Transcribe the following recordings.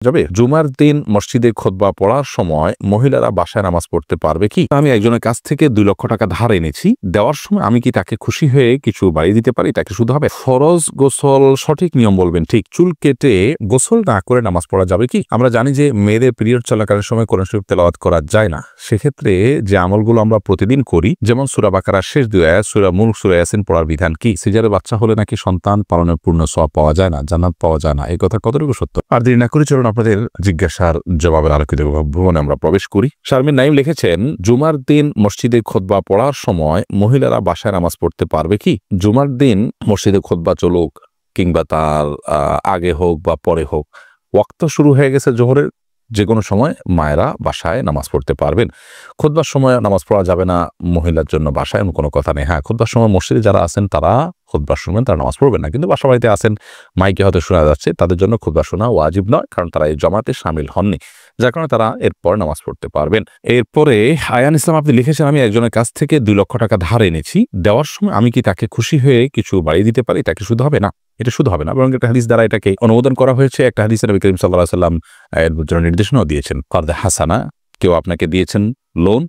যাবে জুমার দিন মসজিদে খুতবা পড়ার সময় মহিলারা বাসায় নামাজ পড়তে পারবে কি? আমি একজনের কাছ থেকে 2 লক্ষ টাকা ধার এনেছি, দেওয়ার সময় আমি কি তাকে খুশি হয়ে কিছু বাড়িয়ে দিতে পারি? তাকে শুধু হবে ফরজ গোসল সঠিক নিয়ম বলবেন ঠিক, চুল কেটে গোসল না করে নামাজ পড়া যাবে কি? আমরা জানি যে মেয়েদের পিরিয়ড চলাকালীন সময় কোরআন শরীফ তেলাওয়াত করা যায় না। সেক্ষেত্রে যে আমলগুলো আমরা প্রতিদিন করি, যেমন সূরা বাকারার শেষ 2 আয়াত, সূরা মুলক, সূরা ইয়াসিন পড়ার বিধান কি? সিজারে বাচ্চা হলে নাকি সন্তান পালনের পূর্ণ সওয়াব পাওয়া যায় না, জান্নাত পাওয়া যায় না, এই কথা কতটুকু সত্য? আর দেরি না করে চলুন আপনাদের জিজ্ঞাসার জবাবের আলোকিত ভুবনে আমরা প্রবেশ করি। শারমিন নাইম লিখেছেন, জুমার দিন মসজিদে খুতবা পড়ার সময় মহিলারা বাসায় নামাজ পড়তে পারবে কি? জুমার দিন মসজিদে খুতবা চলুক কিংবা তার আগে হোক বা পরে হোক, ওয়াক্ত শুরু হয়ে গেছে জোহরের, যে কোনো সময় মায়েরা বাসায় নামাজ পড়তে পারবেন। খুতবার সময় নামাজ পড়া যাবে না মহিলার জন্য বাসায়, এমন কোনো কথা নেই। হ্যাঁ, খুতবার সময় মসজিদে যারা আছেন তারা খুতবা শুনবেন, তারা নামাজ পড়বেন না, কিন্তু বাসা বাড়িতে আছেন, মাইকে হয়তো শোনা যাচ্ছে, তাদের জন্য খুতবা শোনা ওয়াজিব নয়, কারণ তারা এই জমাতে শামিল হননি, যার কারণে তারা এরপর নামাজ পড়তে পারবেন। এরপরে আয়ান ইসলাম আপনি লিখেছেন, আমি একজনের কাছ থেকে 2 লক্ষ টাকা ধার এনেছি, দেওয়ার সময় আমি কি তাকে খুশি হয়ে কিছু বাড়িয়ে দিতে পারি? তাকে শুধু হবে না, এটা শুধু হবে না, বরং একটা হাদিস দ্বারা এটাকে অনুমোদন করা হয়েছে। একটা হাদিসে নবী করিম সাল্লাল্লাহু আলাইহি ওয়াসাল্লাম এর জন্য নির্দেশনাও দিয়েছেন, কারদে হাসানা, কেউ আপনাকে দিয়েছেন লোন,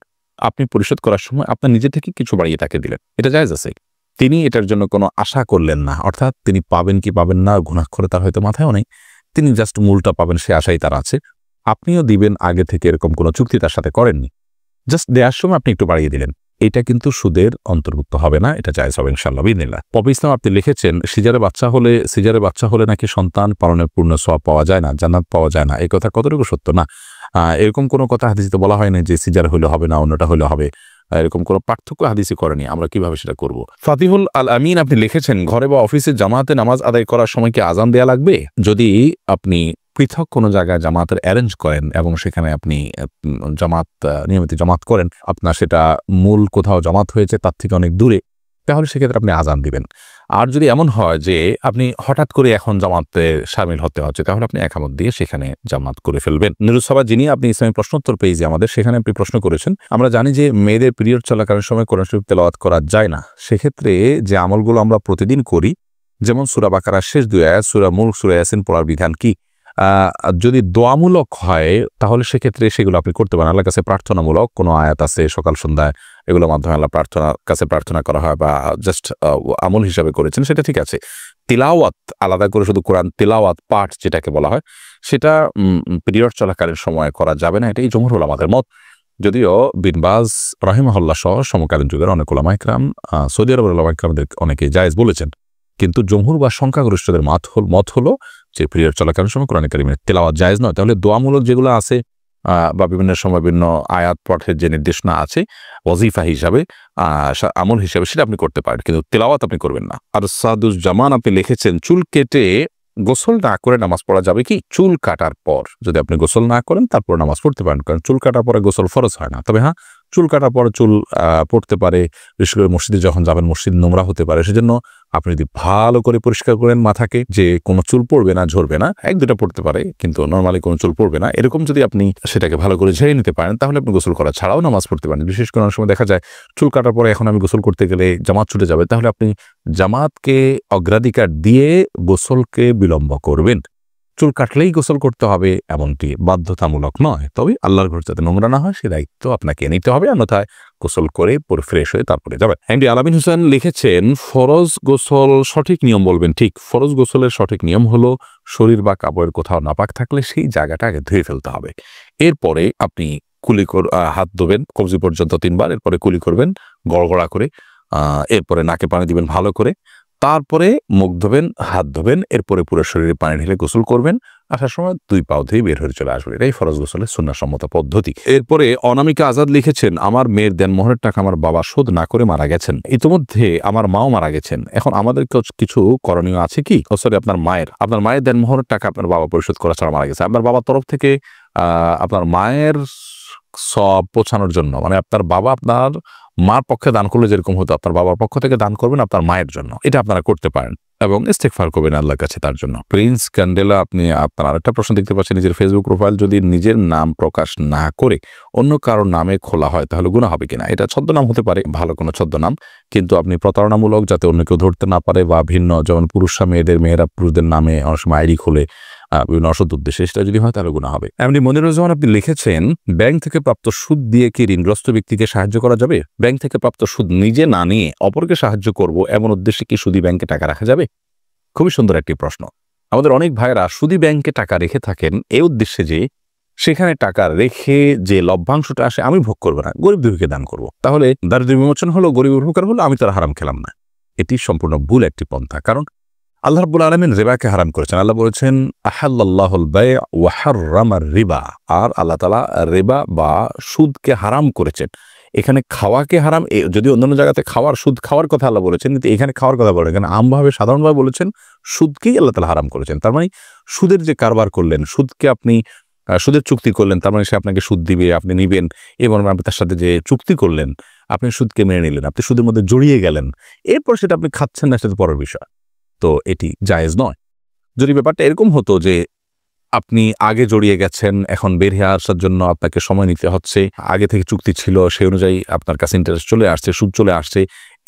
আপনি পরিশোধ করার সময় আপনার নিজে থেকে কিছু বাড়িয়ে তাকে দিলেন, এটা জায়েজ আছে। তিনি এটার জন্য কোনো আশা করলেন না, অর্থাৎ তিনি পাবেন কি পাবেন না গুনাহ করে তার হয়তো মাথায়ও নেই, তিনি জাস্ট মূলটা পাবেন সে আশাই তার আছে। আপনিও দিবেন আগে থেকে এরকম কোনো চুক্তি তার সাথে করেননি, জাস্ট দেওয়ার সময় আপনি একটু বাড়িয়ে দিলেন, এটা কিন্তু সুদের অন্তর্ভুক্ত হবে না, এটা জায়েজ হবে ইনশাআল্লাহ বিইذনিল্লাহ। পপি ইসলাম আপনি লিখেছেন, সিজারে বাচ্চা হলে নাকি সন্তান পালনের পূর্ণ সওয়াব পাওয়া যায় না, জান্নাত পাওয়া যায় না, এই কথা কতটুকু সত্য? না, এরকম কোনো কথা হাদিসে বলা হয় না যে সিজার হইলে হবে না, অন্যটা হইলে হবে, এরকম কোনো পার্থক্য হাদিসে করেনি, আমরা কিভাবে সেটা করব? ফাতিহুল আল আমিন আপনি লিখেছেন, ঘরে বা অফিসে জামাতে নামাজ আদায় করার সময় কি আজান দেয়া লাগবে? যদি আপনি পৃথক কোনো জায়গায় জামাতের অ্যারেঞ্জ করেন এবং সেখানে আপনি নিয়মিত জামাত করেন, আপনার সেটা মূল কোথাও জামাত হয়েছে তার থেকে অনেক দূরে, তাহলে সেক্ষেত্রে আপনি আজান দিবেন। আর যদি এমন হয় যে আপনি হঠাৎ করে এখন জামাতে শামিল হতে হচ্ছে, তাহলে আপনি একামত দিয়ে সেখানে জামাত করে ফেলবেন। নিরুৎসভা যিনি আপনি ইসলামী প্রশ্নোত্তর পেজে আমাদের, সেখানে আপনি প্রশ্ন করেছেন, আমরা জানি যে মেয়েদের পিরিয়ড চলাকালীন সময় কোরআন শরীফ তেলাওয়াত করা যায় না। সেক্ষেত্রে যে আমলগুলো আমরা প্রতিদিন করি, যেমন সূরা বাকারার শেষ 2 আয়াত, সূরা মুলক, সূরা ইয়াসিন পড়ার বিধান কি? যদি দোয়ামূলক হয় তাহলে সেক্ষেত্রে সেগুলো আপনি করতে পারেন। আল্লাহর কাছে প্রার্থনামূলক কোনো আয়াত আছে সকাল সন্ধ্যায়, এগুলোর মাধ্যমে আল্লাহ কাছে প্রার্থনা করা হয় বা জাস্ট আমল হিসাবে করেছেন, সেটা ঠিক আছে। তিলাওয়াত আলাদা করে শুধু কোরআন তিলাওয়াত পাঠ যেটাকে বলা হয়, সেটা পিরিয়ড চলাকালীন সময় করা যাবে না, এটাই জমহুর উলামাদের মত। যদিও বিন বাজ রাহিমাহুল্লাহ সহ সমকালীন যুগের অনেক উলামা ইকরাম, সৌদি আরবের উলামা ইকরামদের অনেকে জায়েজ বলেছেন, কিন্তু জমহুর বা সংখ্যাগরিষ্ঠদের মত হলো যে পিরিয়ড চলাকালীন সময় কোরআন কারীমের তেলাওয়াত জায়েজ নয়। তাহলে দোয়ামূলক যেগুলো আছে বা বিভিন্ন সময় বিভিন্ন আয়াত পাঠের যে নির্দেশনা আছে ওয়াজিফা হিসাবে, আমল হিসাবে, সেটা আপনি করতে পারেন, কিন্তু তেলাওয়াত আপনি করবেন না। আর সাদুজ্জামান আপনি লিখেছেন, চুল কেটে গোসল না করে নামাজ পড়া যাবে কি? চুল কাটার পর যদি আপনি গোসল না করেন তারপর নামাজ পড়তে পারেন, কারণ চুল কাটার পরে গোসল ফরজ হয় না। তবে হ্যাঁ, চুল কাটার পরে চুল পড়তে পারে, বিশেষ করে মসজিদে যখন যাবেন, মসজিদ নোংরা হতে পারে, সেজন্য আপনি যদি ভালো করে পরিষ্কার করেন মাথাকে, যে কোনো চুল পড়বে না, ঝরবে না, 1-2টা পড়তে পারে কিন্তু নর্মালি কোনো চুল পড়বে না, এরকম যদি আপনি সেটাকে ভালো করে ঝেড়ে নিতে পারেন, তাহলে আপনি গোসল করা ছাড়াও নামাজ পড়তে পারেন। বিশেষ করে অনেক সময় দেখা যায় চুল কাটার পরে এখন আমি গোসল করতে গেলে জামাত ছুটে যাবে, তাহলে আপনি জামাতকে অগ্রাধিকার দিয়ে গোসলকে বিলম্ব করবেন। চুল কাটলেই গোসল করতে হবে এমনটি বাধ্যতামূলক নয়, তবে আল্লাহর ঘর যাতে নোংরা না হয় সে দায়িত্ব আপনাকে নিতে হবে, অন্যথায় গোসল করে পুরো ফ্রেশ হয়ে তারপরে যাবেন। এমডি আলামিন হোসেন লিখেছেন, ফরজ গোসল সঠিক নিয়ম বলবেন ঠিক। ফরজ গোসলের সঠিক নিয়ম হলো শরীর বা কাপড়ের কোথাও নাপাক থাকলে সেই জায়গাটা আগে ধুয়ে ফেলতে হবে, এরপরে আপনি হাত ধোবেন কবজি পর্যন্ত 3 বার, এরপরে কুলি করবেন গড়গড়া করে, এরপরে নাকে পানি দিবেন ভালো করে, তারপরে মুখ ধোবেন, হাত ধোবেন, এরপরে পুরো শরীরে পানি ঢেলে গোসল করবেন, আসার সময় 2 পাও ধুয়ে বের হয়ে চলে আসবেন। এটাই ফরজ গোসলের সুন্নাহসম্মত পদ্ধতি। এরপরে অনামিকা আজাদ লিখেছেন, আমার মেয়ের দেনমোহরের টাকা আমার বাবা শোধ না করে মারা গেছেন, ইতিমধ্যে আমার মাও মারা গেছেন, এখন আমাদের কিছু করণীয় আছে কি? আপনার মায়ের দেনমোহরের টাকা আপনার বাবা পরিশোধ করা ছাড়া মারা গেছে, আপনার বাবার তরফ থেকে আপনার মায়ের সব পৌঁছানোর জন্য, মানে আপনার বাবা আপনার মার পক্ষে দান করলে যেরকম হতো, আপনার বাবার পক্ষ থেকে দান করবেন আপনার মায়ের জন্য, এটা আপনারা করতে পারেন এবং ইস্তেগফার করবেন আল্লাহর কাছে তার জন্য। প্রিন্স ক্যান্ডেলা আপনি আপনার আরেকটা প্রশ্ন দেখতে পাচ্ছেন, নিজের ফেসবুক প্রোফাইল যদি নিজের নাম প্রকাশ না করে অন্য কারোর নামে খোলা হয় তাহলে গুনাহ হবে কিনা? এটা ছদ্মনাম হতে পারে, ভালো কোনো ছদ্মনাম, কিন্তু আপনি প্রতারণামূলক যাতে অন্য কেউ ধরতে না পারে বা ভিন্ন, যেমন পুরুষরা মেয়েরা পুরুষদের নামে অনেক সময় আইডি খোলে বিভিন্ন অসৎ উদ্দেশ্যে, সেটা যদি হয় তাহলে গুনাহ হবে। এমনি মনিরুজ্জামান আপনি লিখেছেন, ব্যাংক থেকে প্রাপ্ত সুদ দিয়ে কি ঋণগ্রস্ত ব্যক্তিকে সাহায্য করা যাবে? ব্যাংক থেকে প্রাপ্ত সুদ নিজে না নিয়ে অপরকে সাহায্য করব এমন উদ্দেশ্যে কি সুদী ব্যাংকে টাকা রাখা যাবে? খুবই সুন্দর একটি প্রশ্ন। আমাদের অনেক ভাইয়েরা সুদী ব্যাংকে টাকা রেখে থাকেন এই উদ্দেশ্যে যে সেখানে টাকা রেখে যে লভ্যাংশটা আসে আমি ভোগ করবো না, গরিব দুঃখীকে দান করব, তাহলে দারিদ্র্য বিমোচন হলো, গরিব উপকার হলো, আমি তার হারাম খেলাম না। এটি সম্পূর্ণ ভুল একটি পন্থা। কারণ আল্লাহ রাব্বুল আলামিন রিবাকে হারাম করেছেন। আল্লাহ বলেছেন আহাল্লাল্লাহুল বায়' ওয়া হাররামার রিবা, আর আল্লাহ তাআলা রিবা বা সুদকে হারাম করেছেন। এখানে খাওয়াকে হারাম, যদি অন্যান্য জায়গাতে সুদ খাওয়ার কথা আল্লাহ বলেছেন, কিন্তু এখানে খাওয়ার কথা বলেন, এখানে আমভাবে সাধারণভাবে বলেছেন সুদকেই আল্লাহ তাআলা হারাম করেছেন। তার মানে সুদের যে কারবার করলেন, সুদকে আপনি সুদের চুক্তি করলেন, তার মানে সে আপনাকে সুদ দিবে, আপনি নিবেন, এবং আপনি তার সাথে যে চুক্তি করলেন, আপনি সুদকে মেনে নিলেন, আপনি সুদের মধ্যে জড়িয়ে গেলেন, এরপর সেটা আপনি খাচ্ছেন না, সেটা পরের বিষয়। তো এটি জায়েজ নয়। যদি ব্যাপারটা এরকম হতো যে আপনি আগে জড়িয়ে গেছেন, এখন বের হয়ে আসার জন্য আপনাকে সময় নিতে হচ্ছে, আগে থেকে চুক্তি ছিল, সেই অনুযায়ী আপনার কাছে ইন্টারেস্ট চলে আসছে, সুদ চলে আসছে,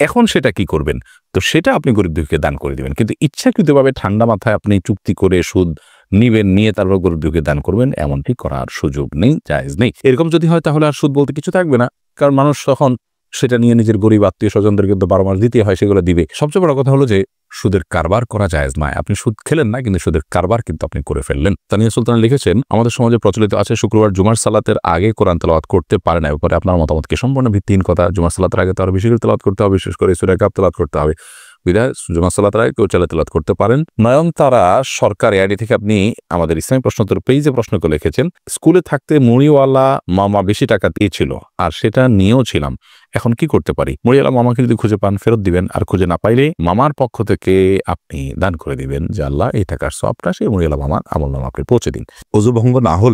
এখন সেটা কি করবেন? তো সেটা আপনি গরিব দুঃখীকে দান করে দিবেন। কিন্তু ইচ্ছাকৃতভাবে ঠান্ডা মাথায় আপনি চুক্তি করে সুদ নিবেন, নিয়ে তারপর গরিব দুঃখীকে দান করবেন, এমনটি করার সুযোগ নেই, জায়েজ নেই। এরকম যদি হয় তাহলে আর সুদ বলতে কিছু থাকবে না, কারণ মানুষ তখন সেটা নিয়ে নিজের গরিব আত্মীয় স্বজনদের কিন্তু 12 মাস দিতে হয়, সেগুলো দিবে। সবচেয়ে বড় কথা হলো যে সুদের কারবার করা জায়েজ নয়। আপনি সুদ খেলেন না, কিন্তু সুদের কারবার কিন্তু আপনি করে ফেললেন। তানিয়া সুলতান লিখেছেন, আমাদের সমাজে প্রচলিত আছে শুক্রবার জুমার সালাতের আগে কোরআন তেলাওয়াত করতে পারে না। এরপরে আপনার মতামত কি? সম্পূর্ণ ভিত্তিহীন কথা। জুমার সালাতের আগে তো আরো বেশি করে তেলাওয়াত করতে হবে, বিশেষ করে সূরা কাহফ তেলাওয়াত করতে হবে। বিধায় জুমার সালাতের আগে কেউ চাইলে তেলাওয়াত করতে পারেন। নয়নতারা সরকার এআইডি থেকে আপনি আমাদের ইসলামী প্রশ্নোত্তর পেজে প্রশ্ন করে লিখেছেন, স্কুলে থাকতে মুড়িওয়ালা মামা বেশি টাকা দিয়েছিল আর সেটা নিয়েও ছিলাম, এখন কি করতে পারি? মুড়িওয়ালা মামাকে যদি খুঁজে পান ফেরত দিবেন, আর খুঁজে না পাইলে মামার পক্ষ থেকে আপনি দান করে দিবেন, যে আল্লাহ এই টাকার সওয়াবটা সেই মুড়িওয়ালা মামার আমলনামা আপনি পৌঁছে দিন। ওযু ভঙ্গ না হলে